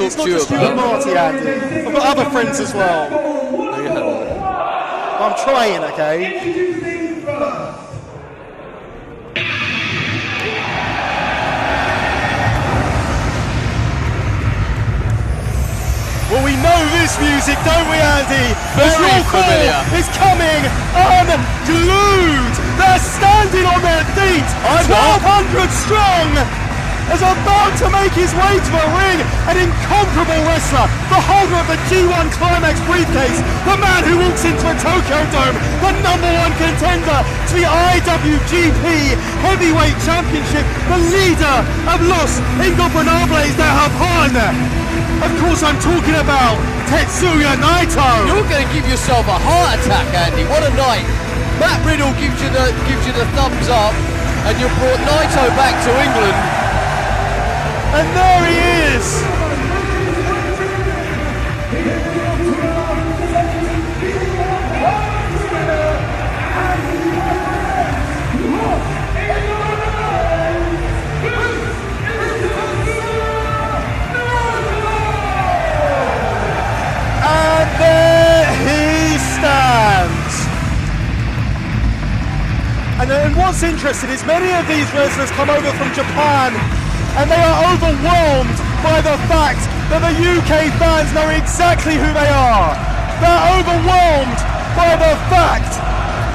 it's not just you and Marty, Andy. I've got other friends as well. I'm trying, okay? Well, we know this music, don't we, Andy? Very familiar. Is coming unglued. They're standing on their feet. 1,200 strong. Is about to make his way to the ring. An incomparable wrestler, the holder of the G1 Climax briefcase, the man who walks into a Tokyo Dome, the #1 contender to the IWGP Heavyweight Championship, the leader of Los Ingobernables de Japón. Of course, I'm talking about Tetsuya Naito. You're going to give yourself a heart attack, Andy. What a night! Matt Riddle gives you the thumbs up, and you brought Naito back to England. And there he is. And what's interesting is many of these wrestlers come over from Japan and they are overwhelmed by the fact that the UK fans know exactly who they are. They're overwhelmed by the fact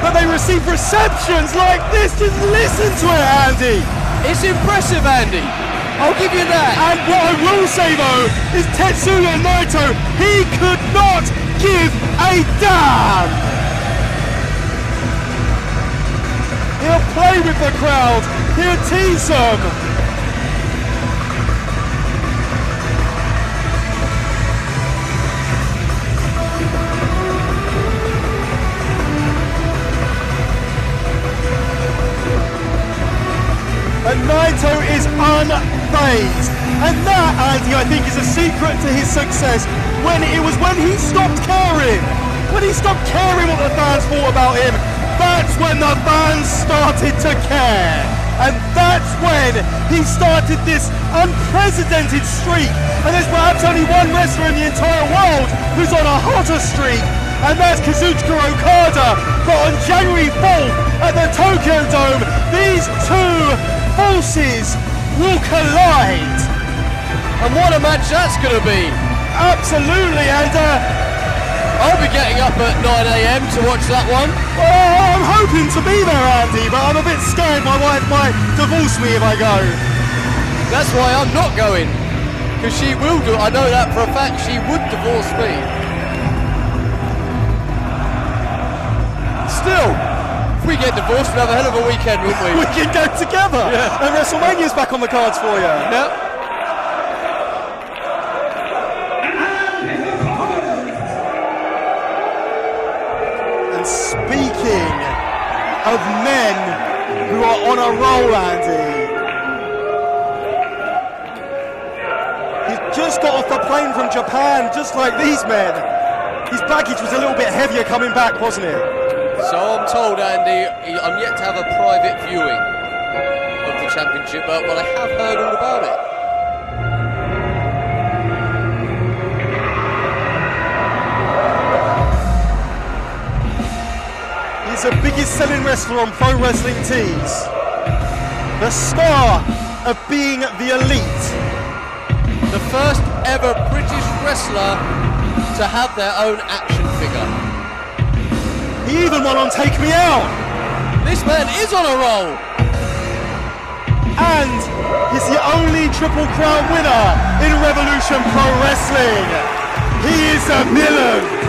that they receive receptions like this. Just listen to it, Andy. It's impressive, Andy. I'll give you that. And what I will say though is Tetsuya Naito, he could not give a damn. He'll play with the crowd, he'll tease them. And Naito is unfazed. And that, Andy, I think is a secret to his success. When he stopped caring. When he stopped caring what the fans thought about him, that's when the fans started to care. And that's when he started this unprecedented streak. And there's perhaps only one wrestler in the entire world who's on a hotter streak, and that's Kazuchika Okada. But on January 4th at the Tokyo Dome, these two forces will collide. And what a match that's going to be. Absolutely, and I'll be getting up at 9 AM to watch that one. I'm hoping to be there, Andy, but I'm a bit scared my wife might divorce me if I go. That's why I'm not going, because she will do. I know that for a fact. She would divorce me. Still, if we get divorced, we'll have a hell of a weekend, won't we? We can go together. Yeah. And WrestleMania's back on the cards for you. Yep. Speaking of men who are on a roll, Andy, he's just got off the plane from Japan, just like these men. His baggage was a little bit heavier coming back, wasn't it? So I'm told, Andy, I'm yet to have a private viewing of the championship, but I have heard all about it. He's the biggest selling wrestler on Pro Wrestling Tees. The star of being the elite. The first ever British wrestler to have their own action figure. He even won on Take Me Out. This man is on a roll. And he's the only Triple Crown winner in Revolution Pro Wrestling. He is a villain.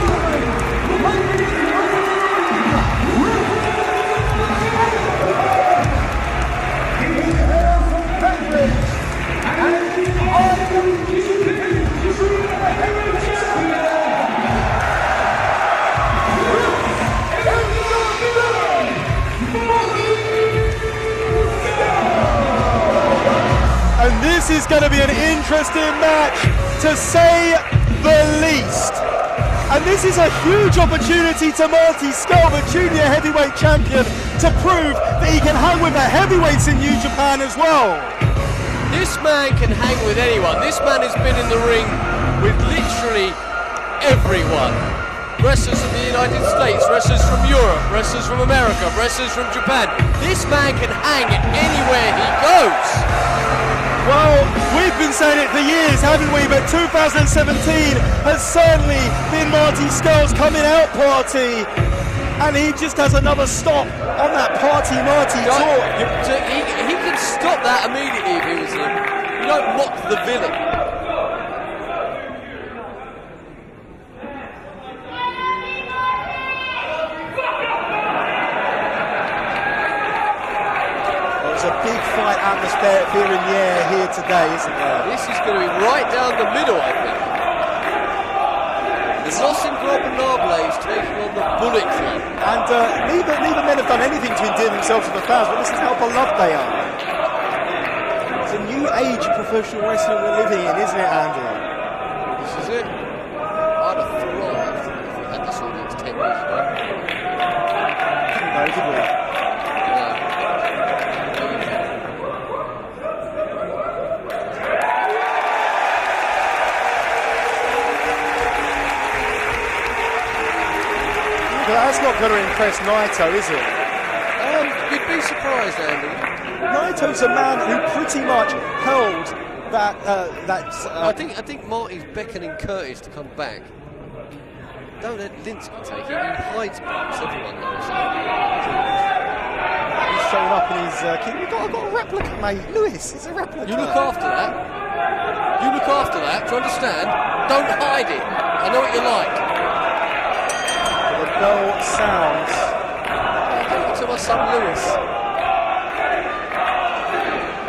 And this is going to be an interesting match, to say the least. And this is a huge opportunity to Marty Scurll, the junior heavyweight champion, to prove that he can hang with the heavyweights in New Japan as well. This man can hang with anyone. This man has been in the ring with literally everyone. Wrestlers from the United States, wrestlers from Europe, wrestlers from America, wrestlers from Japan. This man can hang anywhere he goes. Well, we've been saying it for years, haven't we? But 2017 has certainly been Marty Scurll's coming out party. And he just has another stop on that Party Marty tour. He can stop that immediately if he was him. You don't mock the villain. There's a big fight atmosphere here in the air here today, isn't there? This is going to be right down the middle, I think. The Los Ingobernables taking on the Bullet Club. And neither men have done anything to endear themselves to the fans, but this is how beloved they are. It's a new age of professional wrestling we're living in, isn't it, Andy? This is it. I'd have thrived if we had this audience 10 years ago. Didn't know, did we? That's not going to impress Naito, is it? You'd be surprised, Andy. Naito's a man who pretty much held that. I think Marty's beckoning Curtis to come back. Don't let Linsky take it. He hides behind everyone knows that. He's showing up in his. I've got a replica, mate. Lewis, it's a replica. You look after that. You look after that. Do you understand? Don't hide it. I know what you're like. Bell sounds. To my son Lewis.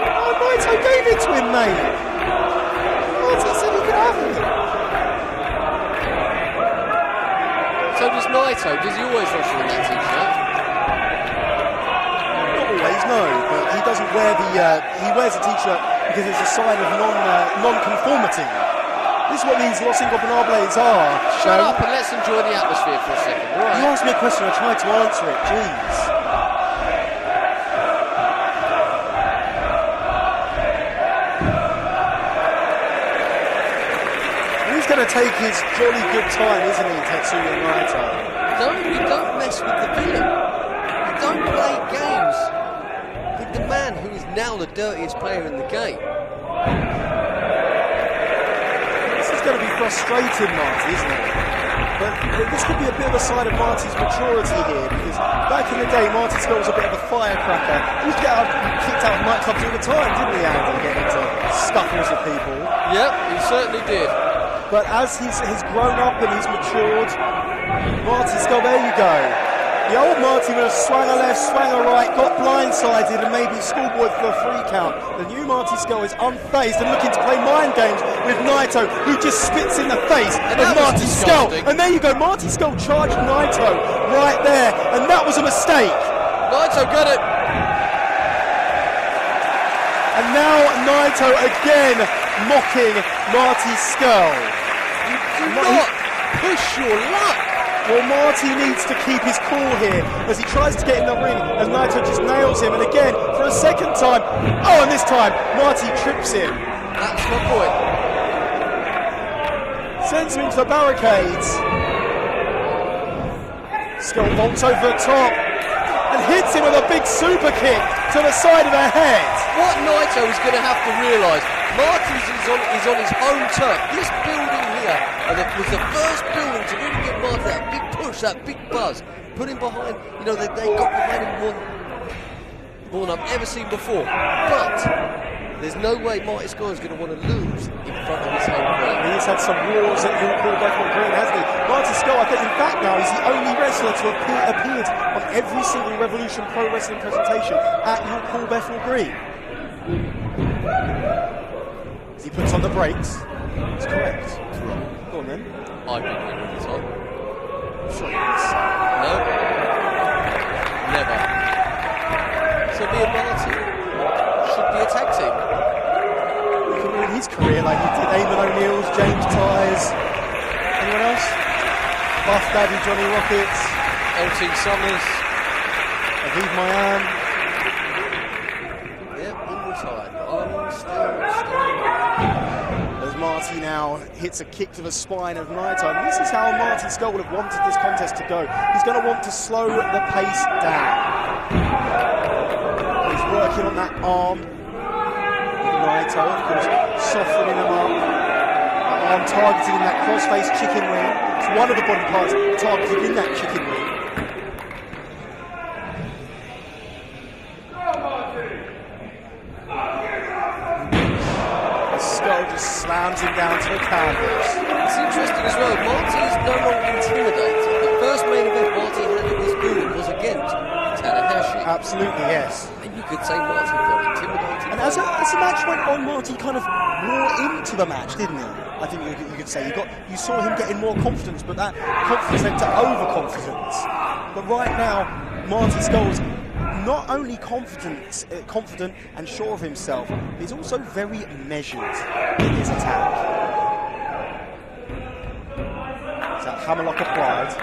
Oh, Naito gave it to him, mate. Naito said he could have it. So does Naito. Does he always wrestle in that t-shirt? Not always, no. But he doesn't wear the. He wears a t-shirt because it's a sign of non-conformity. This is what these Los Ingobernables are. Shut up and let's enjoy the atmosphere for a second. Right. You asked me a question, I tried to answer it. Jeez. He's going to take his jolly good time, isn't he, Tetsuya Naito? You don't mess with the villain. You don't play games with the man who is now the dirtiest player in the game. Going to be frustrating, Marty, isn't it? But this could be a bit of a sign of Marty's maturity here, because back in the day, Marty Scurll was a bit of a firecracker. He used to get kicked out of nightclubs all the time, didn't he, Andy? Getting into scuffles with people. Yep, he certainly did. But as he's grown up and he's matured, Marty Scurll, there you go. The old Marty would have swung a left, swung a right, got blindsided and maybe schoolboy for a 3 count. The new Marty Scurll is unfazed and looking to play mind games with Naito, who just spits in the face of Marty Scurll. And there you go, Marty Scurll charged Naito right there, and that was a mistake. Naito got it. And now Naito again mocking Marty Scurll. You do not push your luck. Well, Marty needs to keep his cool here as he tries to get in the ring, and Naito just nails him. And again, for a second time, and this time, Marty trips him. That's my point. Sends him into the barricades. Scurll vaults over the top and hits him with a big super kick to the side of the head. What Naito is going to have to realise, Marty's is on his home turf. This building here was the first building to really give Marty that big push, that big buzz. Put him behind, they got behind him more than I've ever seen before. But there's no way Marty Scurll is going to want to lose in front of his home crowd. He's had some wars at York Hall Bethnal Green, hasn't he? Marty Scurll, I think, in fact, now he's the only wrestler to have appeared on every single Revolution Pro Wrestling presentation at York Hall Bethnal Green. As he puts on the brakes. It's correct. It's wrong. Go on then. I've been here all the time. Sure you can say. No. Never. So me and Marty should be a tag team. He can ruin his career like he did Eamon O'Neill's, James Tyers. Anyone else? Buff Daddy Johnny Rockets. LT Summers. Aviv Mayan. Yep, all retired. I'm still. As Marty now hits a kick to the spine of Naito. And this is how Marty Scurll would have wanted this contest to go. He's going to want to slow the pace down. He's working on that arm. Naito, of course, softening him up. That arm targeted in that cross-face chicken wing. It's one of the body parts targeted in that chicken wing. Scurll just slams him down to the canvas. It's interesting as well, Marty is no longer intimidated. The first main event Marty had in this building was against Tanahashi. Absolutely, yes. And you could say Marty felt intimidated. And as the match went on, Marty kind of wore into the match, didn't he? I think you could say. You saw him getting more confidence, but that confidence led to overconfidence. But right now, Marty Scurll's not only confident and sure of himself, he's also very measured in his attack. It's that hammerlock applied.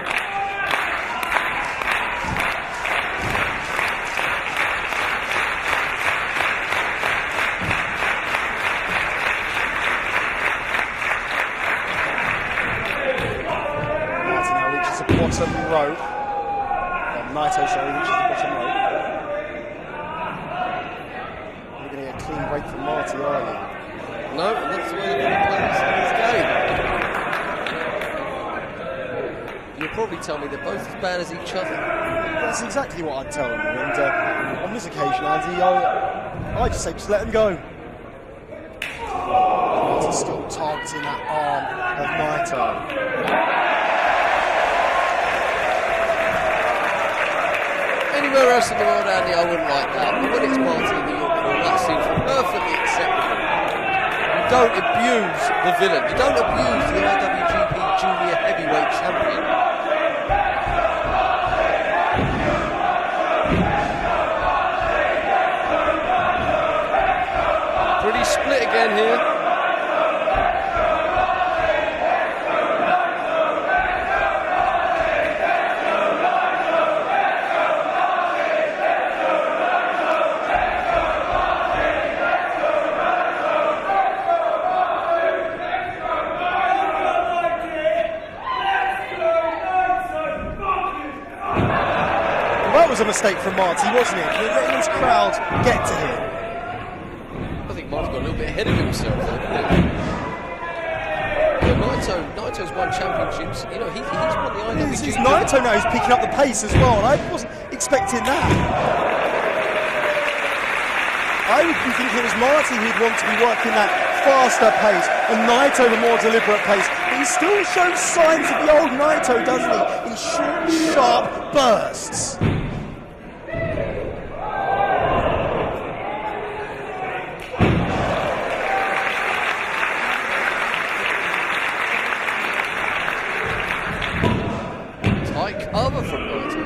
Marty now reaches the bottom rope. Naito, sorry, reaches the bottom rope. Clean break from Marty, are you? No, that's the way they're going to play this game. You'll probably tell me they're both as bad as each other. That's exactly what I'd tell you. And on this occasion, Andy, I just say just let him go. Marty's still targeting that arm of Naito. Anywhere else in the world, Andy, I wouldn't like that. But when it's Marty in the York, that seems perfectly acceptable. You don't abuse the villain. You don't abuse the IWGP Junior Heavyweight Champion. Pretty split again here. That was a mistake from Marty, wasn't it? Letting his crowd get to him. I think Marty's got a little bit ahead of himself there, Naito's won championships. You know, he's won the IWGP. It's Naito now who's picking up the pace as well, and I wasn't expecting that. I would be thinking it was Marty who'd want to be working that faster pace, and Naito the more deliberate pace. But he still shows signs of the old Naito, doesn't he? In short, sharp bursts. Cover from Naito.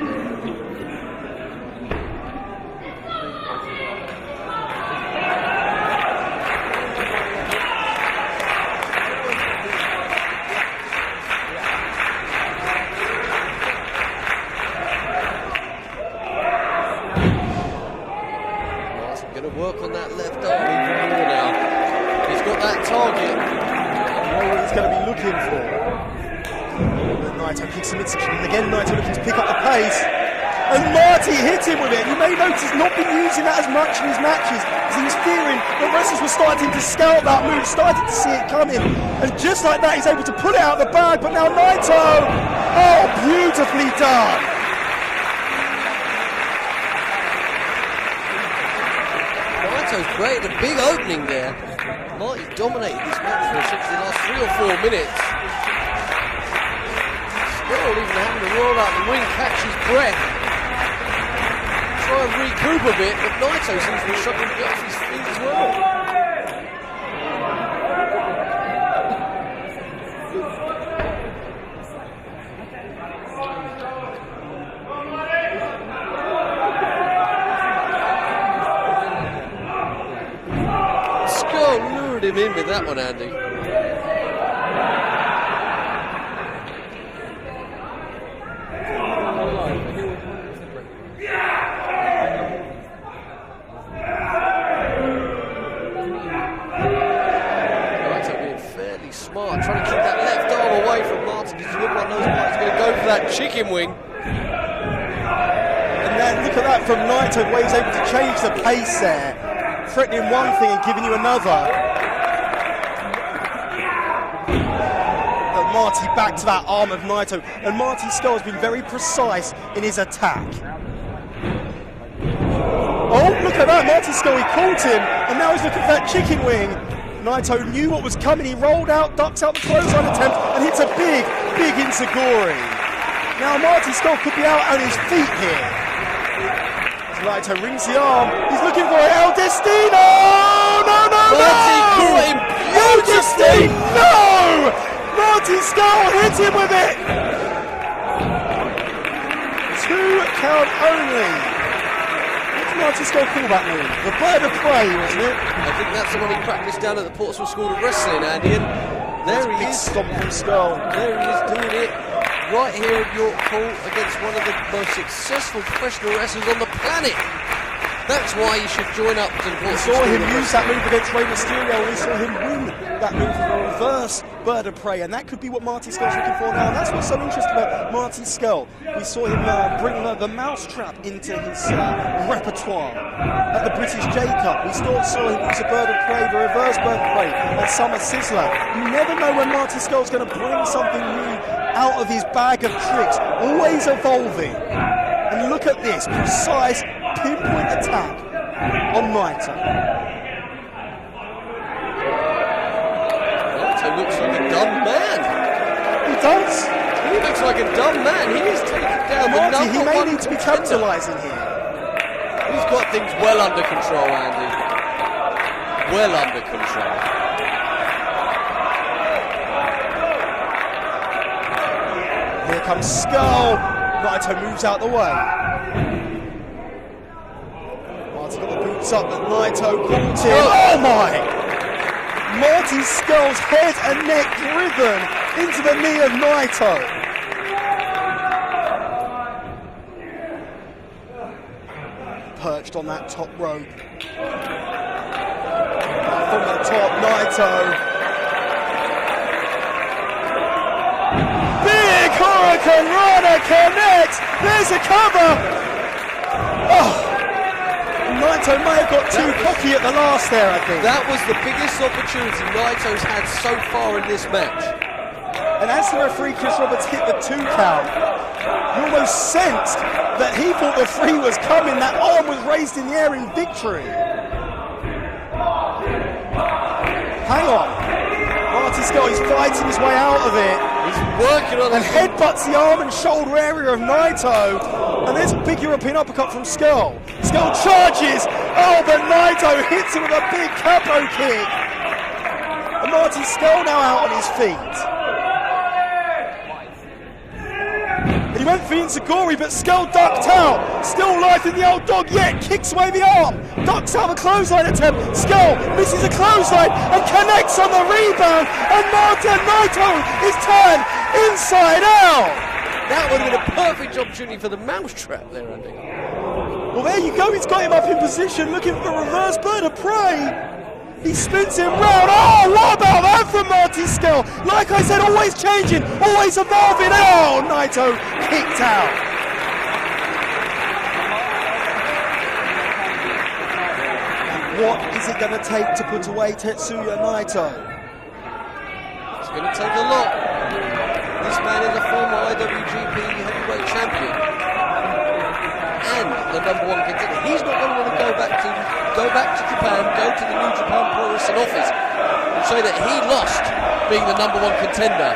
Martin going to work on that left arm even more now. He's got that target. What he's going to be looking for. Naito kicks him midsection, and again Naito looking to pick up the pace, and Marty hit him with it. You may notice he's not been using that as much in his matches, as he was fearing that wrestlers were starting to scout that move, starting to see it coming, and just like that he's able to pull it out of the bag. But now Naito, oh, beautifully done. Naito's created a big opening there. Marty dominated this match for essentially the last 3 or 4 minutes. Scurll even having to roll out the ring, catch his breath, try and recoup a bit, but Naito seems to be struggling to get off his feet as well. Scurll lured him in with that one, Andy. Naito being fairly smart, trying to And then look at that from Naito, where he's able to change the pace there. Threatening one thing and giving you another. But Marty back to that arm of Naito. And Marty Scurll has been very precise in his attack. Oh, look at that. Marty Scurll, he caught him. And now he's looking for that chicken wing. Naito knew what was coming. He rolled out, ducks out the clothesline attempt, and hits a big, big enziguri. Now Marty Scurll could be out on his feet here. As Naito rings the arm, he's looking for El Destino! No! Marty caught him beautifully! No! Marty Scurll hit him with it! 2 count only. Marty Scurll call that move? The bird of prey, wasn't it? I think that's the one he practiced down at the Portsmouth School of Wrestling, Andy. And there he is. Stomp from Scurll. There he is doing it right here at York Hall against one of the most successful professional wrestlers on the planet. That's why you should join up to the Portsmouth School. We saw him use that move against Rey Mysterio. We saw him win that move with a reverse bird of prey, and that could be what Marty Scurll's looking for now. And that's what's so interesting about Marty Scurll. We saw him bring the mousetrap into his repertoire at the British J Cup. We still saw him use a bird of prey, the reverse bird of prey at Summer Sizzler. You never know when Marty Scurll's going to bring something new out of his bag of tricks, always evolving. And look at this precise pinpoint attack on Naito. Naito looks like a dumb man. He does. He looks like a dumb man. He is taking down the Marty, he number may one need to be contender. capitalising here. He's got things well under control, Andy. Well under control. Here comes Scurll. Naito moves out the way. Marty got the boots up, but Naito caught him. Oh my! Marty Scurll's head and neck driven into the knee of Naito. Perched on that top rope. From the top, Naito. Big Hurricane Rana connects. There's a cover. Oh, Naito may have got too cocky at the last there, I think. That was the biggest opportunity Naito's had so far in this match. And as the referee, Chris Roberts, hit the 2 count, you almost sensed that he thought the 3 was coming. That arm was raised in the air in victory. Hang on. Marty Scurll is fighting his way out of it. He's working on And headbutts the arm and shoulder area of Naito. And there's a big European uppercut from Scurll. Scurll charges. Oh, but Naito hits him with a big capo kick. And Marty Scurll now out on his feet. And he went for enziguri, but Scurll ducked out. Still life in the old dog yet. Kicks away the arm. Ducks out of a clothesline attempt. Scurll misses a clothesline and connects on the rebound. And Naito is turned inside out. That would have been a perfect opportunity for the mousetrap there, Andy. Well, there you go. He's got him up in position, looking for a reverse bird of prey. He spins him round. Oh, what about that from Marty Scurll? Like I said, always changing, always evolving. Oh, Naito kicked out. And what is it going to take to put away Tetsuya Naito? It's going to take a lot. This man is a former IWGP heavyweight champion and the number 1 contender. He's not going to want to go back to Japan, go to the New Japan Pro Wrestling office and say that he lost being the number 1 contender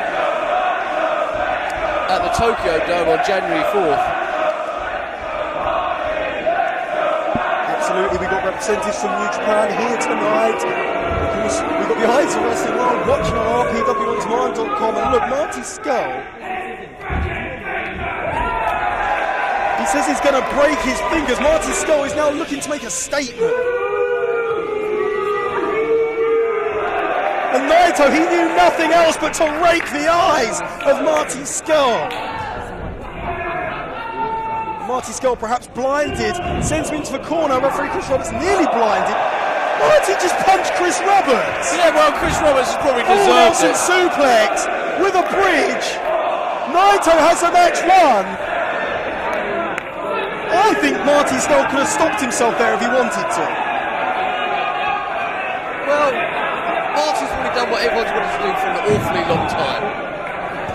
at the Tokyo Dome on January 4th. Absolutely, we got representatives from New Japan here tonight. Of course, we've got the Eyes of Wrestling World watching on rpwonsmind.com. And look, Marty Scurll, he says he's going to break his fingers. Marty Scurll is now looking to make a statement. And Naito, he knew nothing else but to rake the eyes of Marty Scurll. Marty Scurll, perhaps blinded, sends him into the corner. Referee Chris Roberts nearly blinded. Marty just punched Chris Roberts. Yeah, well, Chris Roberts has probably deserved it. Suplex with a bridge. Naito has the match won. I think Marty Scurll could have stopped himself there if he wanted to. Well, Marty's already done what everyone's wanted to do for an awfully long time.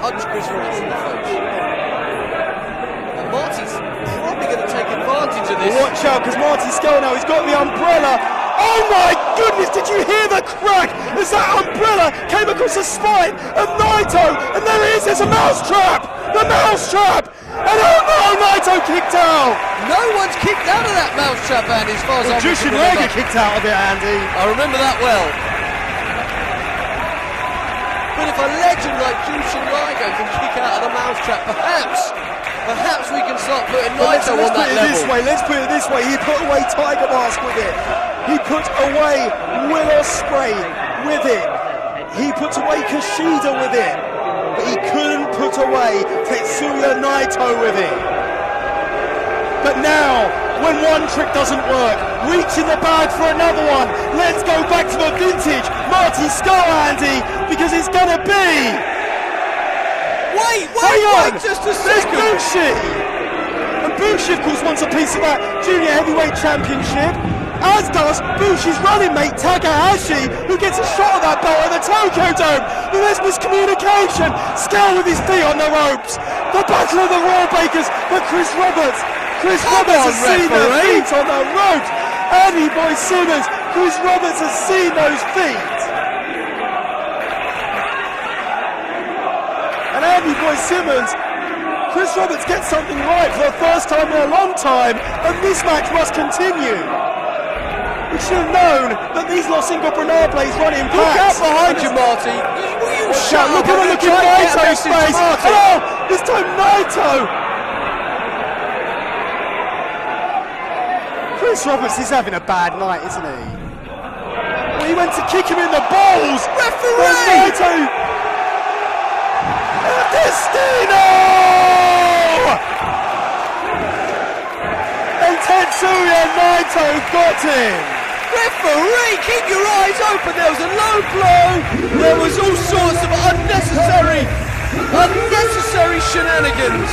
Punch Chris Roberts in the face. And Marty's probably going to take advantage of this. Watch out, because Marty Scurll now, he's got the umbrella. Oh my goodness, did you hear the crack as that umbrella came across the spine of Naito? And there it is, there's a mousetrap! The mousetrap! And oh no, Naito kicked out! No one's kicked out of that mousetrap, Andy, as far as I can Jushin remember. Liger kicked out of it, Andy. I remember that well. But if a legend like Jushin Liger can kick out of the mousetrap, perhaps we can start putting Naito on that level. Let's put it this way. He put away Tiger Mask with it. He put away Will Ospreay with it. He put away Kushida with it. But he couldn't put away Tetsuya Naito with it. But now, when one trick doesn't work, reach in the bag for another one. Let's go back to the vintage Marty Scurll, Andy, because it's going to be... Wait, just a second. There's Bushi. And Bushi, of course, wants a piece of that Junior Heavyweight Championship, as does Bushi's running mate Takahashi, who gets a shot of that belt at the Tokyo Dome. But there's miscommunication. Scurll with his feet on the ropes. The battle of the Royal Bakers for Chris Roberts. Chris Roberts has seen the feet on the ropes. Andy Boy Simmons. Chris Roberts has seen those feet. And Andy Boy Simmons, Chris Roberts gets something right for the first time in a long time, and this match must continue. We should have known that these Los Ingobernables run in packs. Look out behind you, Marty. Will you shut up? Look at Naito's face. Oh, this time Naito. Chris Roberts is having a bad night, isn't he? Well, he went to kick him in the balls. Referee! Naito. Destino! And Tetsuya Naito got him. Referee, keep your eyes open. There was a low blow. There was all sorts of unnecessary shenanigans.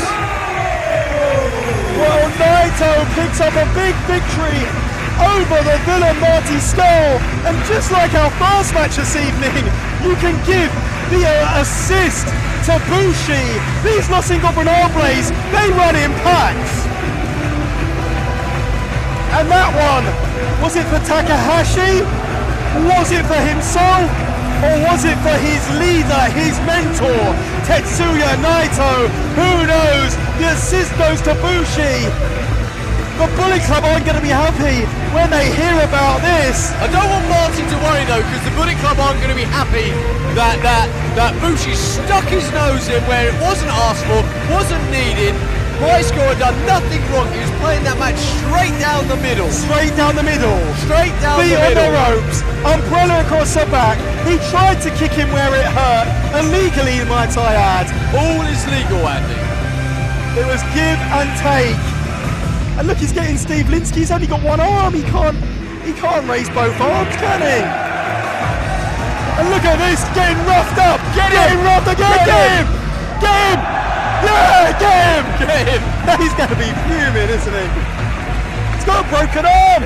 Well, Naito picks up a big victory over the villain Marty Scurll. And just like our first match this evening, you can give the assist to Bushi. These Los Ingobernables, they run in packs. And that one, was it for Takahashi? Was it for himself? Or was it for his leader, his mentor, Tetsuya Naito? Who knows? The assist goes to Bushi. The Bullet Club aren't going to be happy when they hear about this. I don't want Marty to worry though, because the Bullet Club aren't going to be happy that Bushi stuck his nose in where it wasn't asked for, wasn't needed. Marty Scurll had done nothing wrong. He was playing that match straight down the middle. Straight down the middle. Straight down Feet the middle. on the ropes, umbrella across the back. He tried to kick him where it hurt, illegally, might I add. All is legal, Andy. It was give and take. And look, he's getting Steve Linsky. He's only got one arm. He can't raise both arms, can he? And look at this, getting roughed up. Getting roughed again. Get him! Get him! Yeah, get him! Get him! He's going to be fuming, isn't he? He's got a broken arm.